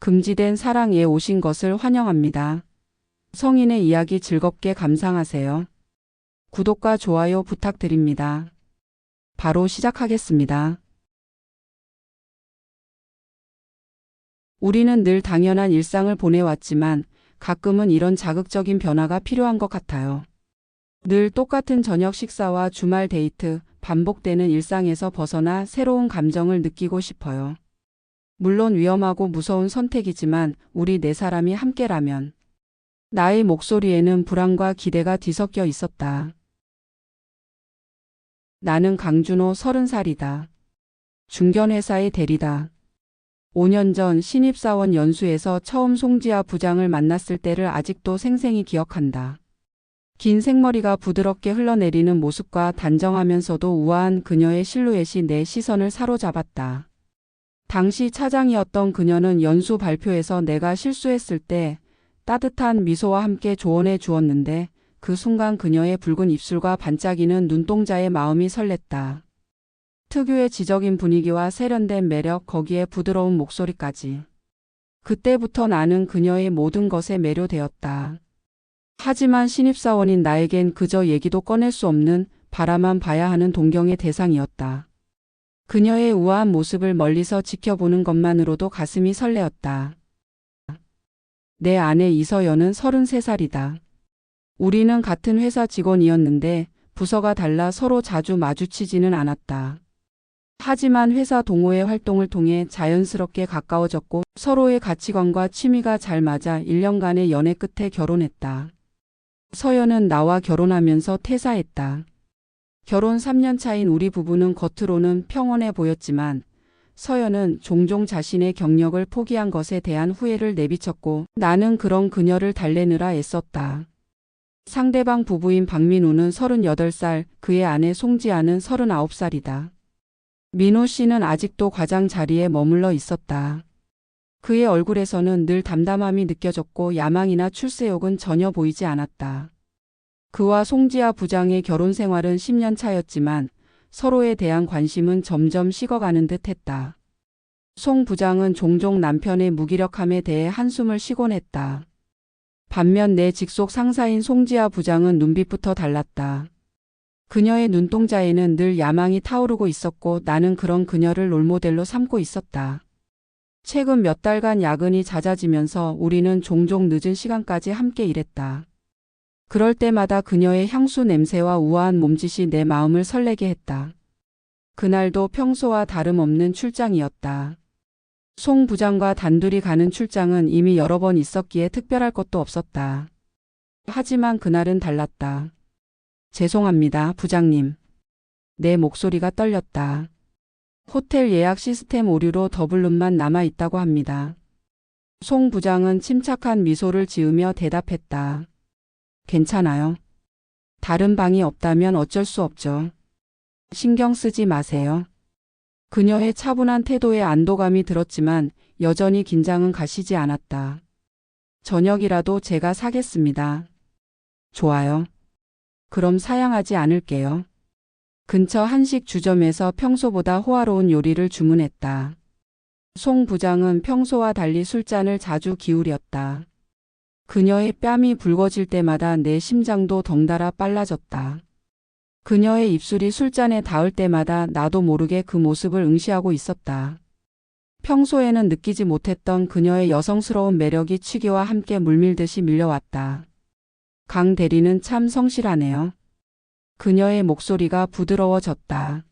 금지된 사랑에 오신 것을 환영합니다. 성인의 이야기 즐겁게 감상하세요. 구독과 좋아요 부탁드립니다. 바로 시작하겠습니다. 우리는 늘 당연한 일상을 보내왔지만 가끔은 이런 자극적인 변화가 필요한 것 같아요. 늘 똑같은 저녁 식사와 주말 데이트, 반복되는 일상에서 벗어나 새로운 감정을 느끼고 싶어요. 물론 위험하고 무서운 선택이지만 우리 네 사람이 함께라면. 나의 목소리에는 불안과 기대가 뒤섞여 있었다. 나는 강준호 30살이다. 중견회사의 대리다. 5년 전 신입사원 연수에서 처음 송지아 부장을 만났을 때를 아직도 생생히 기억한다. 긴 생머리가 부드럽게 흘러내리는 모습과 단정하면서도 우아한 그녀의 실루엣이 내 시선을 사로잡았다. 당시 차장이었던 그녀는 연수 발표에서 내가 실수했을 때 따뜻한 미소와 함께 조언해 주었는데 그 순간 그녀의 붉은 입술과 반짝이는 눈동자의 마음이 설렜다. 특유의 지적인 분위기와 세련된 매력, 거기에 부드러운 목소리까지. 그때부터 나는 그녀의 모든 것에 매료되었다. 하지만 신입사원인 나에겐 그저 얘기도 꺼낼 수 없는, 바라만 봐야 하는 동경의 대상이었다. 그녀의 우아한 모습을 멀리서 지켜보는 것만으로도 가슴이 설레었다. 내 아내 이서연은 33살이다. 우리는 같은 회사 직원이었는데 부서가 달라 서로 자주 마주치지는 않았다. 하지만 회사 동호회 활동을 통해 자연스럽게 가까워졌고 서로의 가치관과 취미가 잘 맞아 1년간의 연애 끝에 결혼했다. 서연은 나와 결혼하면서 퇴사했다. 결혼 3년 차인 우리 부부는 겉으로는 평온해 보였지만 서연은 종종 자신의 경력을 포기한 것에 대한 후회를 내비쳤고 나는 그런 그녀를 달래느라 애썼다. 상대방 부부인 박민우는 38살, 그의 아내 송지아는 39살이다. 민우 씨는 아직도 과장 자리에 머물러 있었다. 그의 얼굴에서는 늘 담담함이 느껴졌고 야망이나 출세욕은 전혀 보이지 않았다. 그와 송지아 부장의 결혼 생활은 10년 차였지만 서로에 대한 관심은 점점 식어가는 듯 했다. 송 부장은 종종 남편의 무기력함에 대해 한숨을 쉬곤 했다. 반면 내 직속 상사인 송지아 부장은 눈빛부터 달랐다. 그녀의 눈동자에는 늘 야망이 타오르고 있었고 나는 그런 그녀를 롤모델로 삼고 있었다. 최근 몇 달간 야근이 잦아지면서 우리는 종종 늦은 시간까지 함께 일했다. 그럴 때마다 그녀의 향수 냄새와 우아한 몸짓이 내 마음을 설레게 했다. 그날도 평소와 다름없는 출장이었다. 송 부장과 단둘이 가는 출장은 이미 여러 번 있었기에 특별할 것도 없었다. 하지만 그날은 달랐다. 죄송합니다, 부장님. 내 목소리가 떨렸다. 호텔 예약 시스템 오류로 더블룸만 남아있다고 합니다. 송 부장은 침착한 미소를 지으며 대답했다. 괜찮아요. 다른 방이 없다면 어쩔 수 없죠. 신경 쓰지 마세요. 그녀의 차분한 태도에 안도감이 들었지만 여전히 긴장은 가시지 않았다. 저녁이라도 제가 사겠습니다. 좋아요. 그럼 사양하지 않을게요. 근처 한식 주점에서 평소보다 호화로운 요리를 주문했다. 송 부장은 평소와 달리 술잔을 자주 기울였다. 그녀의 뺨이 붉어질 때마다 내 심장도 덩달아 빨라졌다. 그녀의 입술이 술잔에 닿을 때마다 나도 모르게 그 모습을 응시하고 있었다. 평소에는 느끼지 못했던 그녀의 여성스러운 매력이 취기와 함께 물밀듯이 밀려왔다. 강 대리는 참 성실하네요. 그녀의 목소리가 부드러워졌다.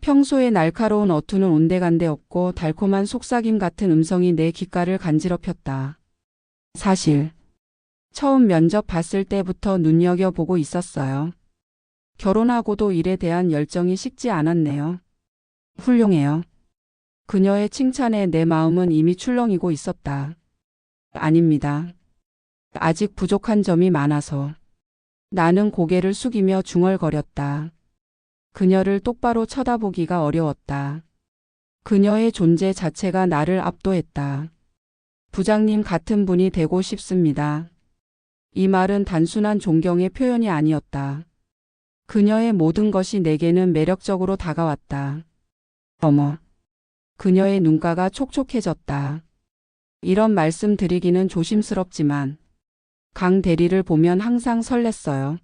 평소에 날카로운 어투는 온데간데 없고 달콤한 속삭임 같은 음성이 내 귓가를 간지럽혔다. 사실 처음 면접 봤을 때부터 눈여겨보고 있었어요. 결혼하고도 일에 대한 열정이 식지 않았네요. 훌륭해요. 그녀의 칭찬에 내 마음은 이미 출렁이고 있었다. 아닙니다. 아직 부족한 점이 많아서. 나는 고개를 숙이며 중얼거렸다. 그녀를 똑바로 쳐다보기가 어려웠다. 그녀의 존재 자체가 나를 압도했다. 부장님 같은 분이 되고 싶습니다. 이 말은 단순한 존경의 표현이 아니었다. 그녀의 모든 것이 내게는 매력적으로 다가왔다. 어머. 그녀의 눈가가 촉촉해졌다. 이런 말씀 드리기는 조심스럽지만 강 대리를 보면 항상 설렜어요.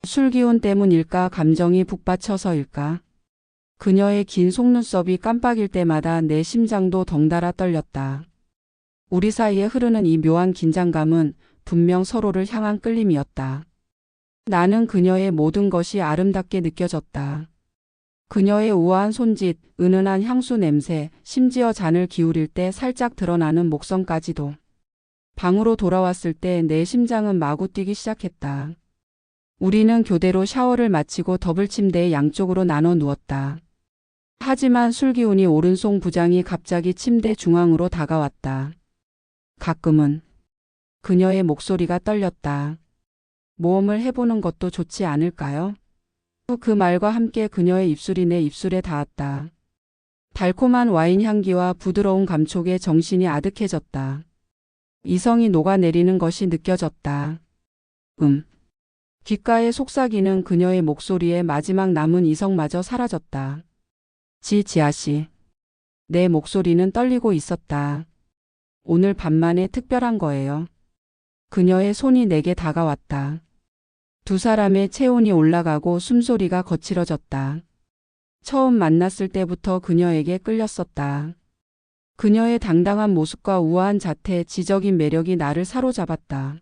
술 기운 때문일까 감정이 북받쳐서일까. 그녀의 긴 속눈썹이 깜빡일 때마다 내 심장도 덩달아 떨렸다. 우리 사이에 흐르는 이 묘한 긴장감은 분명 서로를 향한 끌림이었다. 나는 그녀의 모든 것이 아름답게 느껴졌다. 그녀의 우아한 손짓, 은은한 향수 냄새, 심지어 잔을 기울일 때 살짝 드러나는 목선까지도. 방으로 돌아왔을 때 내 심장은 마구 뛰기 시작했다. 우리는 교대로 샤워를 마치고 더블 침대에 양쪽으로 나눠 누웠다. 하지만 술기운이 오른 송 부장이 갑자기 침대 중앙으로 다가왔다. 가끔은 그녀의 목소리가 떨렸다. 모험을 해보는 것도 좋지 않을까요? 그 말과 함께 그녀의 입술이 내 입술에 닿았다. 달콤한 와인 향기와 부드러운 감촉에 정신이 아득해졌다. 이성이 녹아내리는 것이 느껴졌다. 귓가에 속삭이는 그녀의 목소리에 마지막 남은 이성마저 사라졌다. 지아씨. 내 목소리는 떨리고 있었다. 오늘 밤만에 특별한 거예요. 그녀의 손이 내게 다가왔다. 두 사람의 체온이 올라가고 숨소리가 거칠어졌다. 처음 만났을 때부터 그녀에게 끌렸었다. 그녀의 당당한 모습과 우아한 자태, 지적인 매력이 나를 사로잡았다.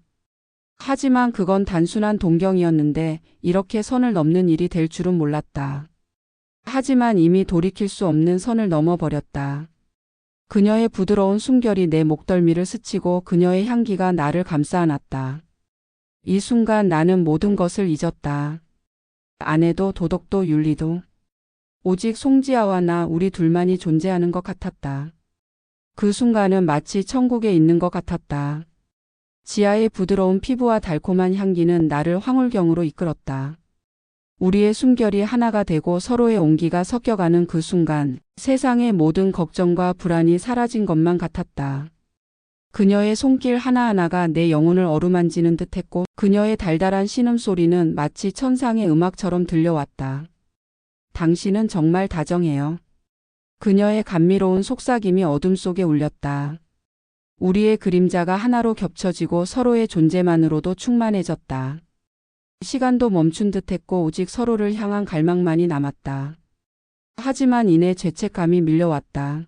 하지만 그건 단순한 동경이었는데 이렇게 선을 넘는 일이 될 줄은 몰랐다. 하지만 이미 돌이킬 수 없는 선을 넘어버렸다. 그녀의 부드러운 숨결이 내 목덜미를 스치고 그녀의 향기가 나를 감싸 안았다. 이 순간 나는 모든 것을 잊었다. 아내도 도덕도 윤리도. 오직 송지아와 나 우리 둘만이 존재하는 것 같았다. 그 순간은 마치 천국에 있는 것 같았다. 지아의 부드러운 피부와 달콤한 향기는 나를 황홀경으로 이끌었다. 우리의 숨결이 하나가 되고 서로의 온기가 섞여가는 그 순간 세상의 모든 걱정과 불안이 사라진 것만 같았다. 그녀의 손길 하나하나가 내 영혼을 어루만지는 듯했고 그녀의 달달한 신음소리는 마치 천상의 음악처럼 들려왔다. 당신은 정말 다정해요. 그녀의 감미로운 속삭임이 어둠 속에 울렸다. 우리의 그림자가 하나로 겹쳐지고 서로의 존재만으로도 충만해졌다. 시간도 멈춘 듯했고 오직 서로를 향한 갈망만이 남았다. 하지만 이내 죄책감이 밀려왔다.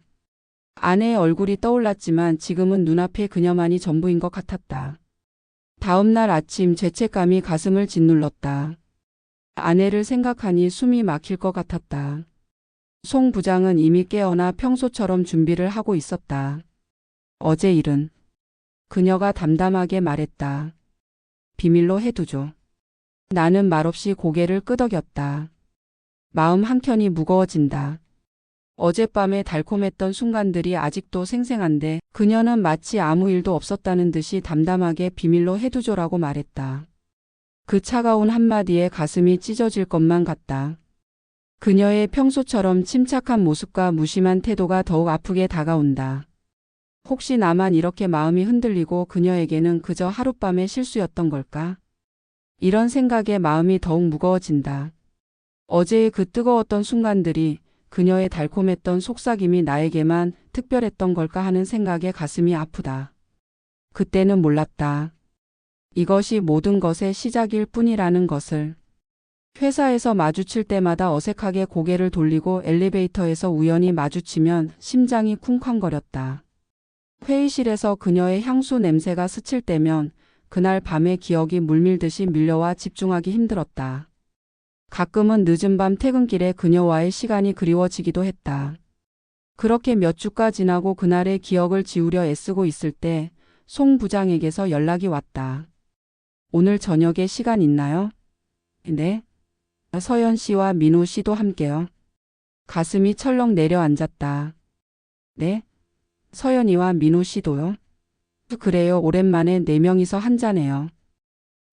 아내의 얼굴이 떠올랐지만 지금은 눈앞에 그녀만이 전부인 것 같았다. 다음 날 아침 죄책감이 가슴을 짓눌렀다. 아내를 생각하니 숨이 막힐 것 같았다. 송 부장은 이미 깨어나 평소처럼 준비를 하고 있었다. 어제 일은 그녀가 담담하게 말했다. 비밀로 해두죠. 나는 말없이 고개를 끄덕였다. 마음 한켠이 무거워진다. 어젯밤에 달콤했던 순간들이 아직도 생생한데 그녀는 마치 아무 일도 없었다는 듯이 담담하게 비밀로 해두죠라고 말했다. 그 차가운 한마디에 가슴이 찢어질 것만 같다. 그녀의 평소처럼 침착한 모습과 무심한 태도가 더욱 아프게 다가온다. 혹시 나만 이렇게 마음이 흔들리고 그녀에게는 그저 하룻밤의 실수였던 걸까? 이런 생각에 마음이 더욱 무거워진다. 어제의 그 뜨거웠던 순간들이 그녀의 달콤했던 속삭임이 나에게만 특별했던 걸까 하는 생각에 가슴이 아프다. 그때는 몰랐다. 이것이 모든 것의 시작일 뿐이라는 것을. 회사에서 마주칠 때마다 어색하게 고개를 돌리고 엘리베이터에서 우연히 마주치면 심장이 쿵쾅거렸다. 회의실에서 그녀의 향수 냄새가 스칠 때면 그날 밤의 기억이 물밀듯이 밀려와 집중하기 힘들었다. 가끔은 늦은 밤 퇴근길에 그녀와의 시간이 그리워지기도 했다. 그렇게 몇 주가 지나고 그날의 기억을 지우려 애쓰고 있을 때 송 부장에게서 연락이 왔다. 오늘 저녁에 시간 있나요? 네. 서연 씨와 민호 씨도 함께요. 가슴이 철렁 내려앉았다. 네? 서연이와 민호 씨도요? 그래요. 오랜만에 4명이서 한잔해요.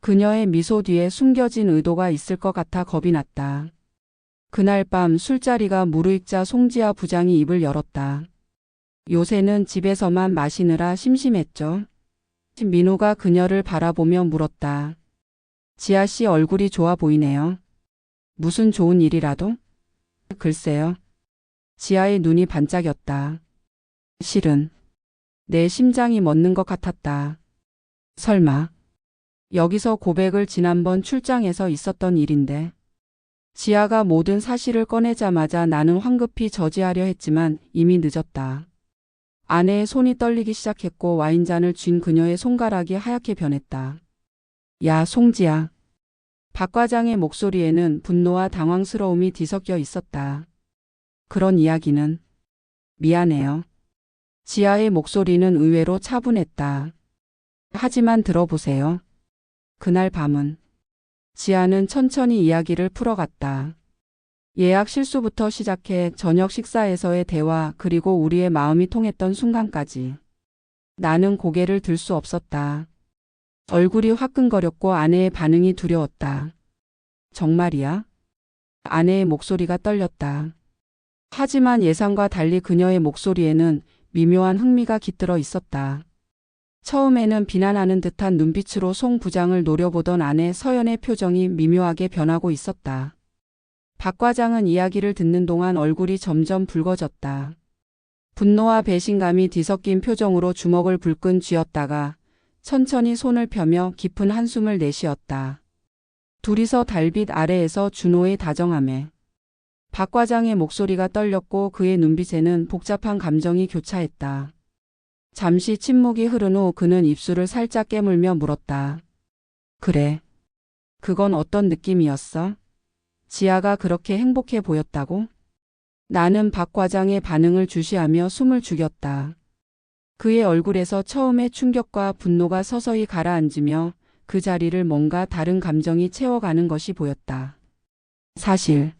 그녀의 미소 뒤에 숨겨진 의도가 있을 것 같아 겁이 났다. 그날 밤 술자리가 무르익자 송지아 부장이 입을 열었다. 요새는 집에서만 마시느라 심심했죠. 민호가 그녀를 바라보며 물었다. 지아 씨 얼굴이 좋아 보이네요. 무슨 좋은 일이라도? 글쎄요. 지아의 눈이 반짝였다. 실은 내 심장이 멎는 것 같았다. 설마. 여기서 고백을 지난번 출장에서 있었던 일인데. 지아가 모든 사실을 꺼내자마자 나는 황급히 저지하려 했지만 이미 늦었다. 아내의 손이 떨리기 시작했고 와인잔을 쥔 그녀의 손가락이 하얗게 변했다. 야, 송지아. 박 과장의 목소리에는 분노와 당황스러움이 뒤섞여 있었다. 그런 이야기는. 미안해요. 지아의 목소리는 의외로 차분했다. 하지만 들어보세요. 그날 밤은. 지아는 천천히 이야기를 풀어갔다. 예약 실수부터 시작해 저녁 식사에서의 대화 그리고 우리의 마음이 통했던 순간까지. 나는 고개를 들 수 없었다. 얼굴이 화끈거렸고 아내의 반응이 두려웠다. 정말이야? 아내의 목소리가 떨렸다. 하지만 예상과 달리 그녀의 목소리에는 미묘한 흥미가 깃들어 있었다. 처음에는 비난하는 듯한 눈빛으로 송 부장을 노려보던 아내 서연의 표정이 미묘하게 변하고 있었다. 박 과장은 이야기를 듣는 동안 얼굴이 점점 붉어졌다. 분노와 배신감이 뒤섞인 표정으로 주먹을 불끈 쥐었다가 천천히 손을 펴며 깊은 한숨을 내쉬었다. 둘이서 달빛 아래에서 준호의 다정함에. 박 과장의 목소리가 떨렸고 그의 눈빛에는 복잡한 감정이 교차했다. 잠시 침묵이 흐른 후 그는 입술을 살짝 깨물며 물었다. 그래. 그건 어떤 느낌이었어? 지아가 그렇게 행복해 보였다고? 나는 박 과장의 반응을 주시하며 숨을 죽였다. 그의 얼굴에서 처음의 충격과 분노가 서서히 가라앉으며 그 자리를 뭔가 다른 감정이 채워가는 것이 보였다. 사실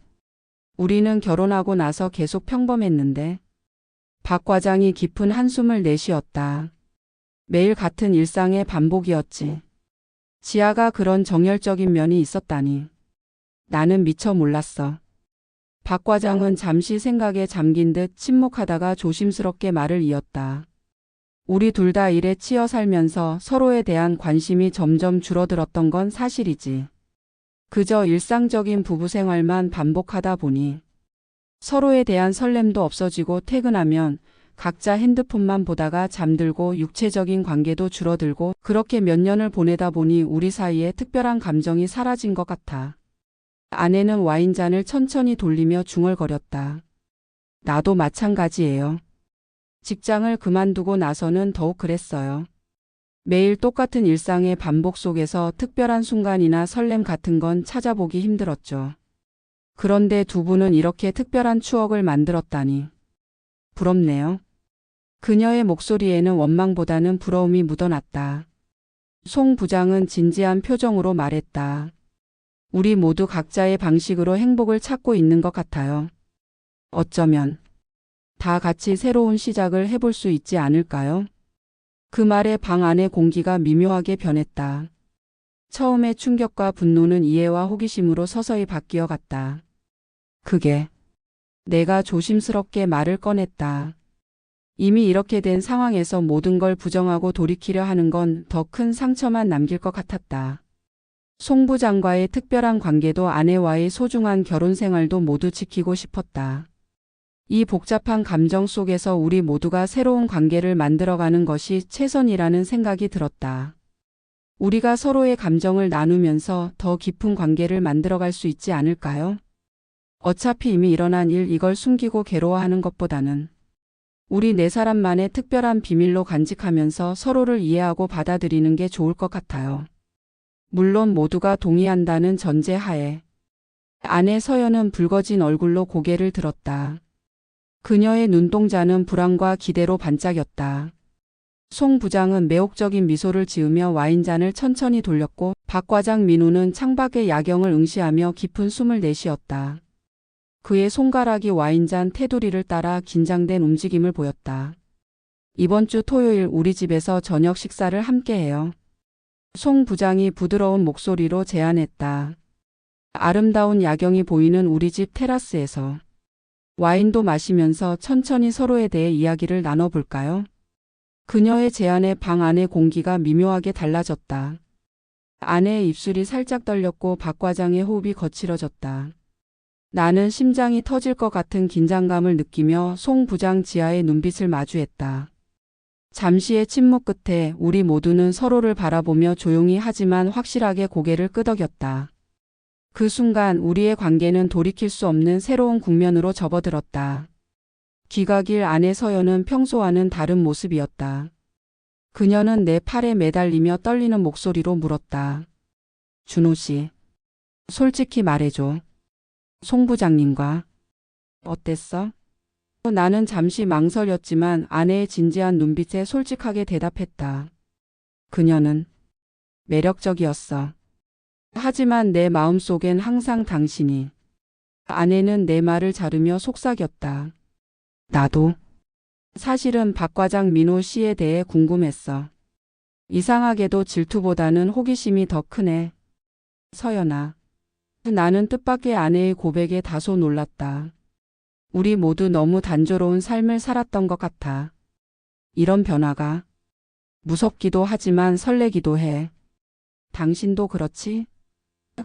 우리는 결혼하고 나서 계속 평범했는데. 박 과장이 깊은 한숨을 내쉬었다. 매일 같은 일상의 반복이었지. 지아가 그런 정열적인 면이 있었다니. 나는 미처 몰랐어. 박 과장은 잠시 생각에 잠긴 듯 침묵하다가 조심스럽게 말을 이었다. 우리 둘 다 일에 치여 살면서 서로에 대한 관심이 점점 줄어들었던 건 사실이지. 그저 일상적인 부부 생활만 반복하다 보니 서로에 대한 설렘도 없어지고 퇴근하면 각자 핸드폰만 보다가 잠들고 육체적인 관계도 줄어들고 그렇게 몇 년을 보내다 보니 우리 사이에 특별한 감정이 사라진 것 같아. 아내는 와인잔을 천천히 돌리며 중얼거렸다. 나도 마찬가지예요. 직장을 그만두고 나서는 더욱 그랬어요. 매일 똑같은 일상의 반복 속에서 특별한 순간이나 설렘 같은 건 찾아보기 힘들었죠. 그런데 두 분은 이렇게 특별한 추억을 만들었다니. 부럽네요. 그녀의 목소리에는 원망보다는 부러움이 묻어났다. 송 부장은 진지한 표정으로 말했다. 우리 모두 각자의 방식으로 행복을 찾고 있는 것 같아요. 어쩌면 다 같이 새로운 시작을 해볼 수 있지 않을까요? 그 말에 방 안의 공기가 미묘하게 변했다. 처음의 충격과 분노는 이해와 호기심으로 서서히 바뀌어 갔다. 그게. 내가 조심스럽게 말을 꺼냈다. 이미 이렇게 된 상황에서 모든 걸 부정하고 돌이키려 하는 건 더 큰 상처만 남길 것 같았다. 송 부장과의 특별한 관계도 아내와의 소중한 결혼 생활도 모두 지키고 싶었다. 이 복잡한 감정 속에서 우리 모두가 새로운 관계를 만들어가는 것이 최선이라는 생각이 들었다. 우리가 서로의 감정을 나누면서 더 깊은 관계를 만들어갈 수 있지 않을까요? 어차피 이미 일어난 일 이걸 숨기고 괴로워하는 것보다는 우리 네 사람만의 특별한 비밀로 간직하면서 서로를 이해하고 받아들이는 게 좋을 것 같아요. 물론 모두가 동의한다는 전제하에. 아내 서연은 붉어진 얼굴로 고개를 들었다. 그녀의 눈동자는 불안과 기대로 반짝였다. 송 부장은 매혹적인 미소를 지으며 와인잔을 천천히 돌렸고 박 과장 민우는 창밖의 야경을 응시하며 깊은 숨을 내쉬었다. 그의 손가락이 와인잔 테두리를 따라 긴장된 움직임을 보였다. 이번 주 토요일 우리 집에서 저녁 식사를 함께 해요. 송 부장이 부드러운 목소리로 제안했다. 아름다운 야경이 보이는 우리 집 테라스에서. 와인도 마시면서 천천히 서로에 대해 이야기를 나눠볼까요? 그녀의 제안에 방 안의 공기가 미묘하게 달라졌다. 아내의 입술이 살짝 떨렸고 박 과장의 호흡이 거칠어졌다. 나는 심장이 터질 것 같은 긴장감을 느끼며 송 부장 지하의 눈빛을 마주했다. 잠시의 침묵 끝에 우리 모두는 서로를 바라보며 조용히 하지만 확실하게 고개를 끄덕였다. 그 순간 우리의 관계는 돌이킬 수 없는 새로운 국면으로 접어들었다. 귀가길 안의 서연은 평소와는 다른 모습이었다. 그녀는 내 팔에 매달리며 떨리는 목소리로 물었다. 준호 씨, 솔직히 말해줘. 송 부장님과 어땠어? 나는 잠시 망설였지만 아내의 진지한 눈빛에 솔직하게 대답했다. 그녀는 매력적이었어. 하지만 내 마음속엔 항상 당신이. 아내는 내 말을 자르며 속삭였다. 나도. 사실은 박 과장 민호 씨에 대해 궁금했어. 이상하게도 질투보다는 호기심이 더 크네. 서연아. 나는 뜻밖의 아내의 고백에 다소 놀랐다. 우리 모두 너무 단조로운 삶을 살았던 것 같아. 이런 변화가 무섭기도 하지만 설레기도 해. 당신도 그렇지?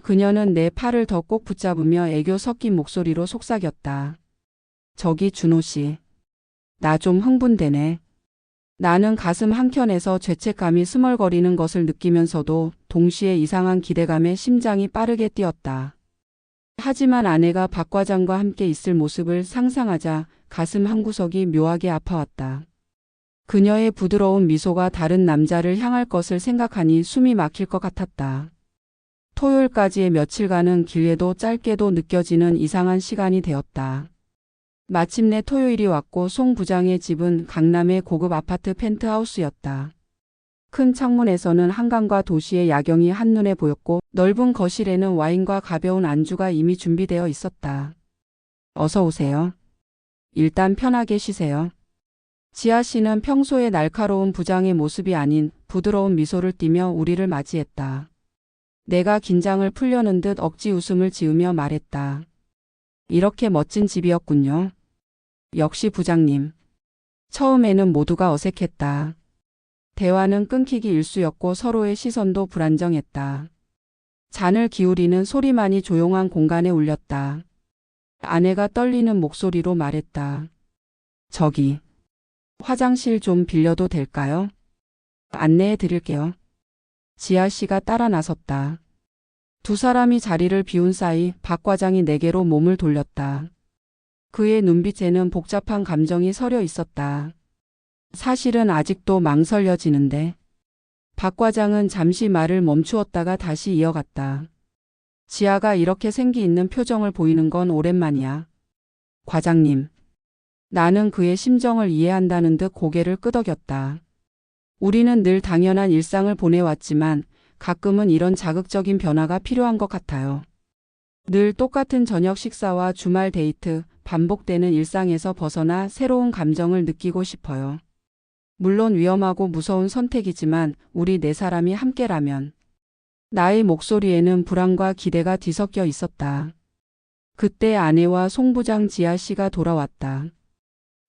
그녀는 내 팔을 더 꼭 붙잡으며 애교 섞인 목소리로 속삭였다. 저기 준호 씨. 나 좀 흥분되네. 나는 가슴 한켠에서 죄책감이 스멀거리는 것을 느끼면서도 동시에 이상한 기대감에 심장이 빠르게 뛰었다. 하지만 아내가 박 과장과 함께 있을 모습을 상상하자 가슴 한구석이 묘하게 아파왔다. 그녀의 부드러운 미소가 다른 남자를 향할 것을 생각하니 숨이 막힐 것 같았다. 토요일까지의 며칠간은 길게도 짧게도 느껴지는 이상한 시간이 되었다. 마침내 토요일이 왔고 송 부장의 집은 강남의 고급 아파트 펜트하우스였다. 큰 창문에서는 한강과 도시의 야경이 한눈에 보였고 넓은 거실에는 와인과 가벼운 안주가 이미 준비되어 있었다. 어서 오세요. 일단 편하게 쉬세요. 지아 씨는 평소의 날카로운 부장의 모습이 아닌 부드러운 미소를 띠며 우리를 맞이했다. 내가 긴장을 풀려는 듯 억지 웃음을 지으며 말했다. 이렇게 멋진 집이었군요. 역시 부장님. 처음에는 모두가 어색했다. 대화는 끊기기 일쑤였고 서로의 시선도 불안정했다. 잔을 기울이는 소리만이 조용한 공간에 울렸다. 아내가 떨리는 목소리로 말했다. 저기, 화장실 좀 빌려도 될까요? 안내해 드릴게요. 지아 씨가 따라 나섰다. 두 사람이 자리를 비운 사이 박 과장이 내게로 몸을 돌렸다. 그의 눈빛에는 복잡한 감정이 서려 있었다. 사실은 아직도 망설여지는데. 박 과장은 잠시 말을 멈추었다가 다시 이어갔다. 지아가 이렇게 생기 있는 표정을 보이는 건 오랜만이야. 과장님. 나는 그의 심정을 이해한다는 듯 고개를 끄덕였다. 우리는 늘 당연한 일상을 보내왔지만 가끔은 이런 자극적인 변화가 필요한 것 같아요. 늘 똑같은 저녁 식사와 주말 데이트, 반복되는 일상에서 벗어나 새로운 감정을 느끼고 싶어요. 물론 위험하고 무서운 선택이지만 우리 네 사람이 함께라면. 나의 목소리에는 불안과 기대가 뒤섞여 있었다. 그때 아내와 송 부장 지아 씨가 돌아왔다.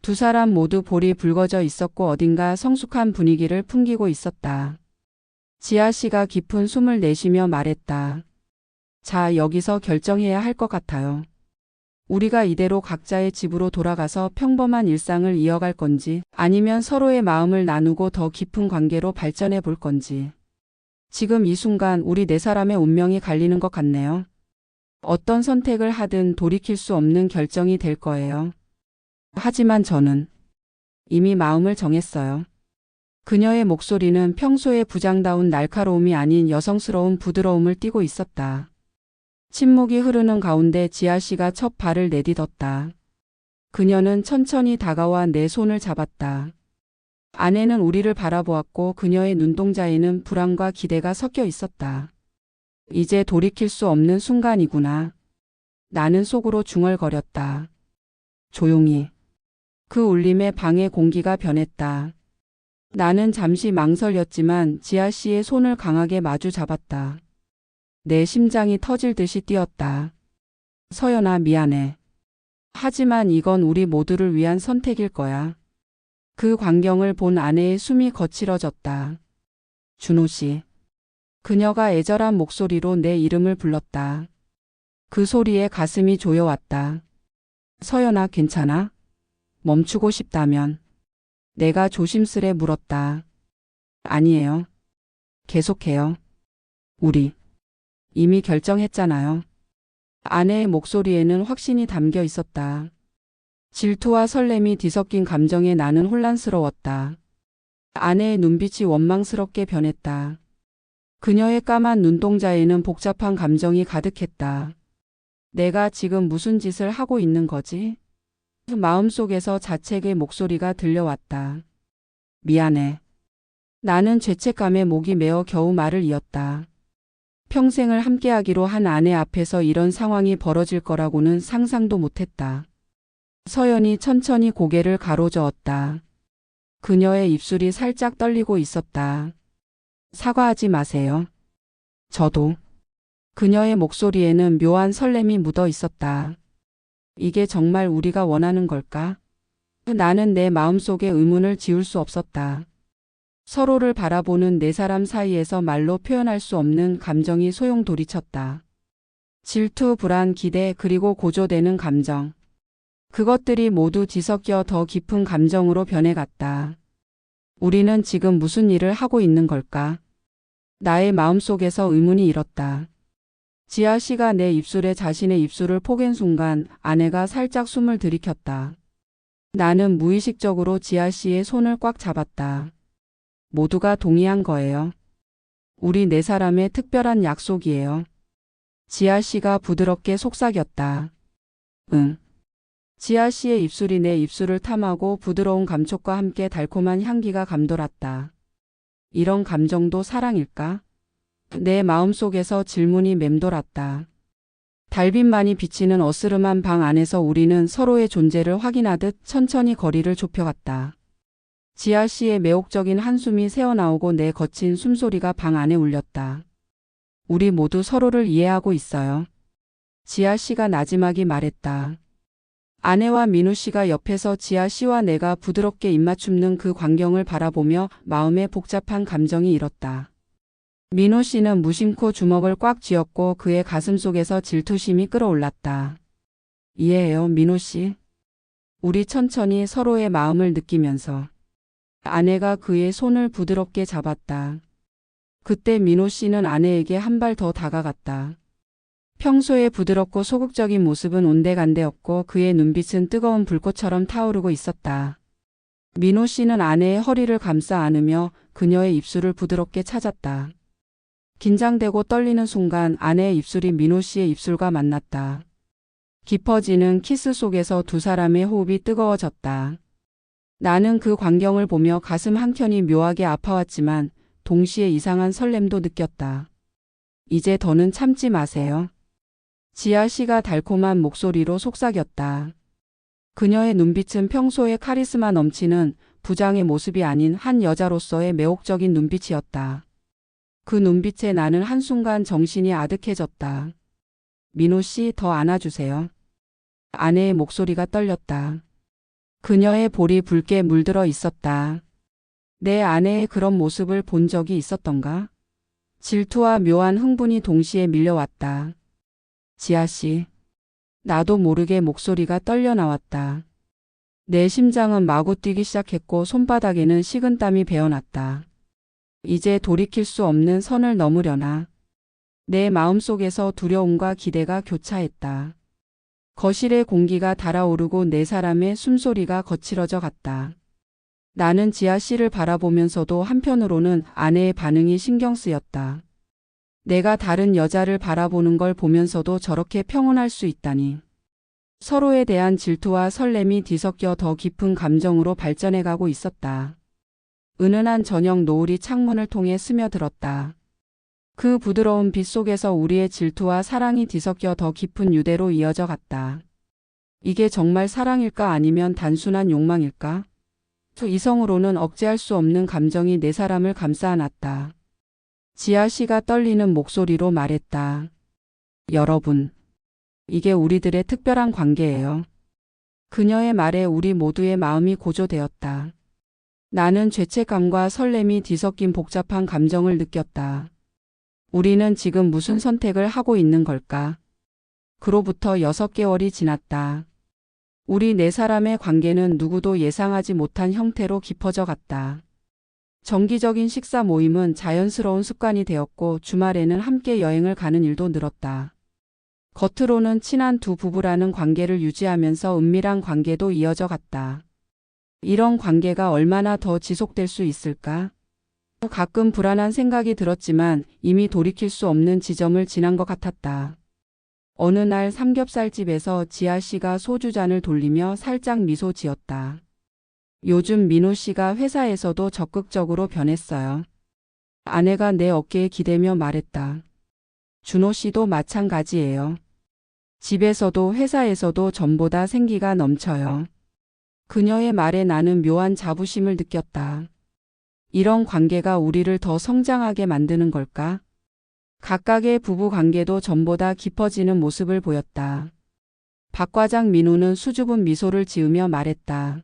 두 사람 모두 볼이 붉어져 있었고 어딘가 성숙한 분위기를 풍기고 있었다. 지아 씨가 깊은 숨을 내쉬며 말했다. 자, 여기서 결정해야 할 것 같아요. 우리가 이대로 각자의 집으로 돌아가서 평범한 일상을 이어갈 건지 아니면 서로의 마음을 나누고 더 깊은 관계로 발전해 볼 건지. 지금 이 순간 우리 네 사람의 운명이 갈리는 것 같네요. 어떤 선택을 하든 돌이킬 수 없는 결정이 될 거예요. 하지만 저는 이미 마음을 정했어요. 그녀의 목소리는 평소의 부장다운 날카로움이 아닌 여성스러운 부드러움을 띠고 있었다. 침묵이 흐르는 가운데 지아 씨가 첫 발을 내딛었다. 그녀는 천천히 다가와 내 손을 잡았다. 아내는 우리를 바라보았고 그녀의 눈동자에는 불안과 기대가 섞여 있었다. 이제 돌이킬 수 없는 순간이구나. 나는 속으로 중얼거렸다. 조용히. 그 울림에 방의 공기가 변했다. 나는 잠시 망설였지만 지아 씨의 손을 강하게 마주 잡았다. 내 심장이 터질 듯이 뛰었다. 서연아, 미안해. 하지만 이건 우리 모두를 위한 선택일 거야. 그 광경을 본 아내의 숨이 거칠어졌다. 준호 씨. 그녀가 애절한 목소리로 내 이름을 불렀다. 그 소리에 가슴이 조여왔다. 서연아, 괜찮아? 멈추고 싶다면. 내가 조심스레 물었다. 아니에요. 계속해요. 우리 이미 결정했잖아요. 아내의 목소리에는 확신이 담겨 있었다. 질투와 설렘이 뒤섞인 감정에 나는 혼란스러웠다. 아내의 눈빛이 원망스럽게 변했다. 그녀의 까만 눈동자에는 복잡한 감정이 가득했다. 내가 지금 무슨 짓을 하고 있는 거지? 마음속에서 자책의 목소리가 들려왔다. 미안해. 나는 죄책감에 목이 메어 겨우 말을 이었다. 평생을 함께하기로 한 아내 앞에서 이런 상황이 벌어질 거라고는 상상도 못했다. 서연이 천천히 고개를 가로저었다. 그녀의 입술이 살짝 떨리고 있었다. 사과하지 마세요. 저도. 그녀의 목소리에는 묘한 설렘이 묻어 있었다. 이게 정말 우리가 원하는 걸까? 나는 내 마음속에 의문을 지울 수 없었다. 서로를 바라보는 네 사람 사이에서 말로 표현할 수 없는 감정이 소용돌이쳤다. 질투, 불안, 기대, 그리고 고조되는 감정. 그것들이 모두 뒤섞여 더 깊은 감정으로 변해갔다. 우리는 지금 무슨 일을 하고 있는 걸까? 나의 마음속에서 의문이 일었다. 지아 씨가 내 입술에 자신의 입술을 포갠 순간 아내가 살짝 숨을 들이켰다. 나는 무의식적으로 지아 씨의 손을 꽉 잡았다. 모두가 동의한 거예요. 우리 네 사람의 특별한 약속이에요. 지아 씨가 부드럽게 속삭였다. 응. 지아 씨의 입술이 내 입술을 탐하고 부드러운 감촉과 함께 달콤한 향기가 감돌았다. 이런 감정도 사랑일까? 내 마음속에서 질문이 맴돌았다. 달빛만이 비치는 어스름한 방 안에서 우리는 서로의 존재를 확인하듯 천천히 거리를 좁혀갔다. 지아 씨의 매혹적인 한숨이 새어나오고 내 거친 숨소리가 방 안에 울렸다. 우리 모두 서로를 이해하고 있어요. 지아 씨가 나지막이 말했다. 아내와 민우 씨가 옆에서 지아 씨와 내가 부드럽게 입맞춤는 그 광경을 바라보며 마음에 복잡한 감정이 일었다. 민우 씨는 무심코 주먹을 꽉 쥐었고 그의 가슴 속에서 질투심이 끌어올랐다. 이해해요, 민우 씨. 우리 천천히 서로의 마음을 느끼면서. 아내가 그의 손을 부드럽게 잡았다. 그때 민우 씨는 아내에게 한 발 더 다가갔다. 평소의 부드럽고 소극적인 모습은 온데간데없고 그의 눈빛은 뜨거운 불꽃처럼 타오르고 있었다. 민호 씨는 아내의 허리를 감싸 안으며 그녀의 입술을 부드럽게 찾았다. 긴장되고 떨리는 순간 아내의 입술이 민호 씨의 입술과 만났다. 깊어지는 키스 속에서 두 사람의 호흡이 뜨거워졌다. 나는 그 광경을 보며 가슴 한켠이 묘하게 아파왔지만 동시에 이상한 설렘도 느꼈다. 이제 더는 참지 마세요. 지아 씨가 달콤한 목소리로 속삭였다. 그녀의 눈빛은 평소의 카리스마 넘치는 부장의 모습이 아닌 한 여자로서의 매혹적인 눈빛이었다. 그 눈빛에 나는 한순간 정신이 아득해졌다. 민호 씨, 더 안아주세요. 아내의 목소리가 떨렸다. 그녀의 볼이 붉게 물들어 있었다. 내 아내의 그런 모습을 본 적이 있었던가? 질투와 묘한 흥분이 동시에 밀려왔다. 지아 씨. 나도 모르게 목소리가 떨려 나왔다. 내 심장은 마구 뛰기 시작했고 손바닥에는 식은땀이 배어났다. 이제 돌이킬 수 없는 선을 넘으려나. 내 마음속에서 두려움과 기대가 교차했다. 거실의 공기가 달아오르고 네 사람의 숨소리가 거칠어져 갔다. 나는 지아 씨를 바라보면서도 한편으로는 아내의 반응이 신경 쓰였다. 내가 다른 여자를 바라보는 걸 보면서도 저렇게 평온할 수 있다니. 서로에 대한 질투와 설렘이 뒤섞여 더 깊은 감정으로 발전해가고 있었다. 은은한 저녁 노을이 창문을 통해 스며들었다. 그 부드러운 빛 속에서 우리의 질투와 사랑이 뒤섞여 더 깊은 유대로 이어져 갔다. 이게 정말 사랑일까 아니면 단순한 욕망일까? 이성으로는 억제할 수 없는 감정이 네 사람을 감싸 안았다. 지아 씨가 떨리는 목소리로 말했다. 여러분, 이게 우리들의 특별한 관계예요. 그녀의 말에 우리 모두의 마음이 고조되었다. 나는 죄책감과 설렘이 뒤섞인 복잡한 감정을 느꼈다. 우리는 지금 무슨 선택을 하고 있는 걸까? 그로부터 6개월이 지났다. 우리 네 사람의 관계는 누구도 예상하지 못한 형태로 깊어져 갔다. 정기적인 식사 모임은 자연스러운 습관이 되었고 주말에는 함께 여행을 가는 일도 늘었다. 겉으로는 친한 두 부부라는 관계를 유지하면서 은밀한 관계도 이어져 갔다. 이런 관계가 얼마나 더 지속될 수 있을까? 가끔 불안한 생각이 들었지만 이미 돌이킬 수 없는 지점을 지난 것 같았다. 어느 날 삼겹살집에서 지아 씨가 소주잔을 돌리며 살짝 미소 지었다. 요즘 민호 씨가 회사에서도 적극적으로 변했어요. 아내가 내 어깨에 기대며 말했다. 준호 씨도 마찬가지예요. 집에서도 회사에서도 전보다 생기가 넘쳐요. 그녀의 말에 나는 묘한 자부심을 느꼈다. 이런 관계가 우리를 더 성장하게 만드는 걸까? 각각의 부부 관계도 전보다 깊어지는 모습을 보였다. 박 과장 민호는 수줍은 미소를 지으며 말했다.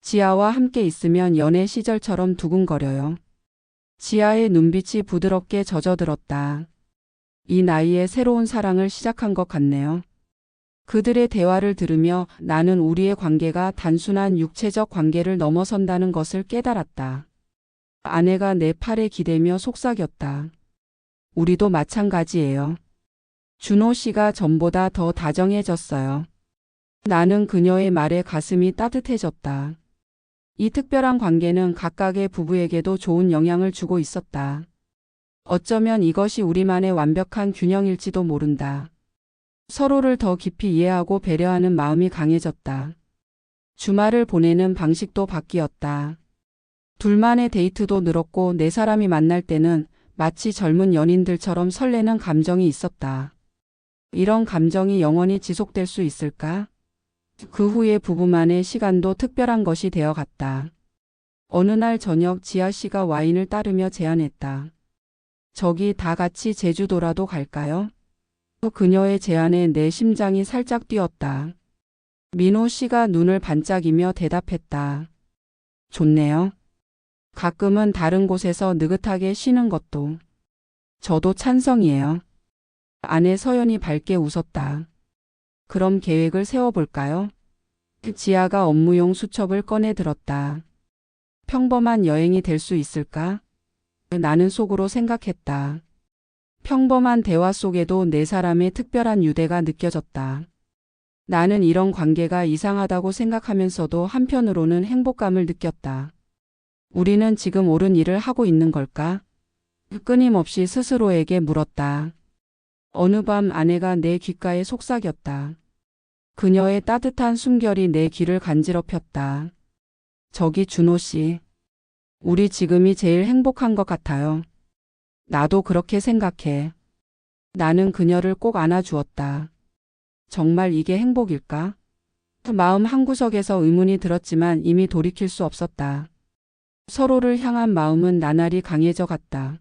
지아와 함께 있으면 연애 시절처럼 두근거려요. 지아의 눈빛이 부드럽게 젖어들었다. 이 나이에 새로운 사랑을 시작한 것 같네요. 그들의 대화를 들으며 나는 우리의 관계가 단순한 육체적 관계를 넘어선다는 것을 깨달았다. 아내가 내 팔에 기대며 속삭였다. 우리도 마찬가지예요. 준호 씨가 전보다 더 다정해졌어요. 나는 그녀의 말에 가슴이 따뜻해졌다. 이 특별한 관계는 각각의 부부에게도 좋은 영향을 주고 있었다. 어쩌면 이것이 우리만의 완벽한 균형일지도 모른다. 서로를 더 깊이 이해하고 배려하는 마음이 강해졌다. 주말을 보내는 방식도 바뀌었다. 둘만의 데이트도 늘었고 네 사람이 만날 때는 마치 젊은 연인들처럼 설레는 감정이 있었다. 이런 감정이 영원히 지속될 수 있을까? 그 후에 부부만의 시간도 특별한 것이 되어갔다. 어느 날 저녁 지아 씨가 와인을 따르며 제안했다. 저기 다 같이 제주도라도 갈까요? 그녀의 제안에 내 심장이 살짝 뛰었다. 민호 씨가 눈을 반짝이며 대답했다. 좋네요. 가끔은 다른 곳에서 느긋하게 쉬는 것도. 저도 찬성이에요. 아내 서연이 밝게 웃었다. 그럼 계획을 세워볼까요? 지아가 업무용 수첩을 꺼내 들었다. 평범한 여행이 될 수 있을까? 나는 속으로 생각했다. 평범한 대화 속에도 네 사람의 특별한 유대가 느껴졌다. 나는 이런 관계가 이상하다고 생각하면서도 한편으로는 행복감을 느꼈다. 우리는 지금 옳은 일을 하고 있는 걸까? 끊임없이 스스로에게 물었다. 어느 밤 아내가 내 귓가에 속삭였다. 그녀의 따뜻한 숨결이 내 귀를 간지럽혔다. 저기 준호 씨. 우리 지금이 제일 행복한 것 같아요. 나도 그렇게 생각해. 나는 그녀를 꼭 안아주었다. 정말 이게 행복일까? 마음 한구석에서 의문이 들었지만 이미 돌이킬 수 없었다. 서로를 향한 마음은 나날이 강해져 갔다.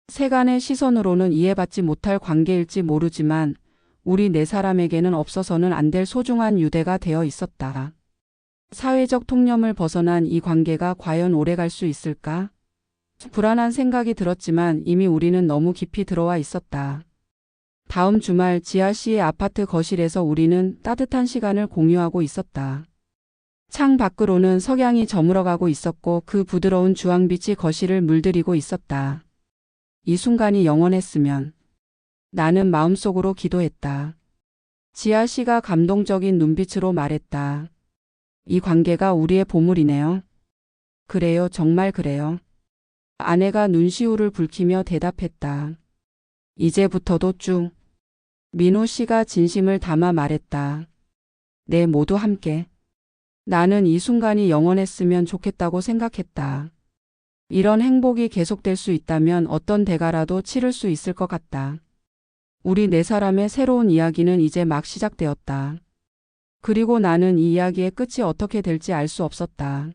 세간의 시선으로는 이해받지 못할 관계일지 모르지만 우리 네 사람에게는 없어서는 안 될 소중한 유대가 되어 있었다. 사회적 통념을 벗어난 이 관계가 과연 오래갈 수 있을까? 불안한 생각이 들었지만 이미 우리는 너무 깊이 들어와 있었다. 다음 주말 지아 씨의 아파트 거실에서 우리는 따뜻한 시간을 공유하고 있었다. 창 밖으로는 석양이 저물어가고 있었고 그 부드러운 주황빛이 거실을 물들이고 있었다. 이 순간이 영원했으면. 나는 마음속으로 기도했다. 지아 씨가 감동적인 눈빛으로 말했다. 이 관계가 우리의 보물이네요. 그래요, 정말 그래요. 아내가 눈시울을 붉히며 대답했다. 이제부터도 쭉. 민호 씨가 진심을 담아 말했다. 네, 모두 함께. 나는 이 순간이 영원했으면 좋겠다고 생각했다. 이런 행복이 계속될 수 있다면 어떤 대가라도 치를 수 있을 것 같다. 우리 네 사람의 새로운 이야기는 이제 막 시작되었다. 그리고 나는 이 이야기의 끝이 어떻게 될지 알 수 없었다.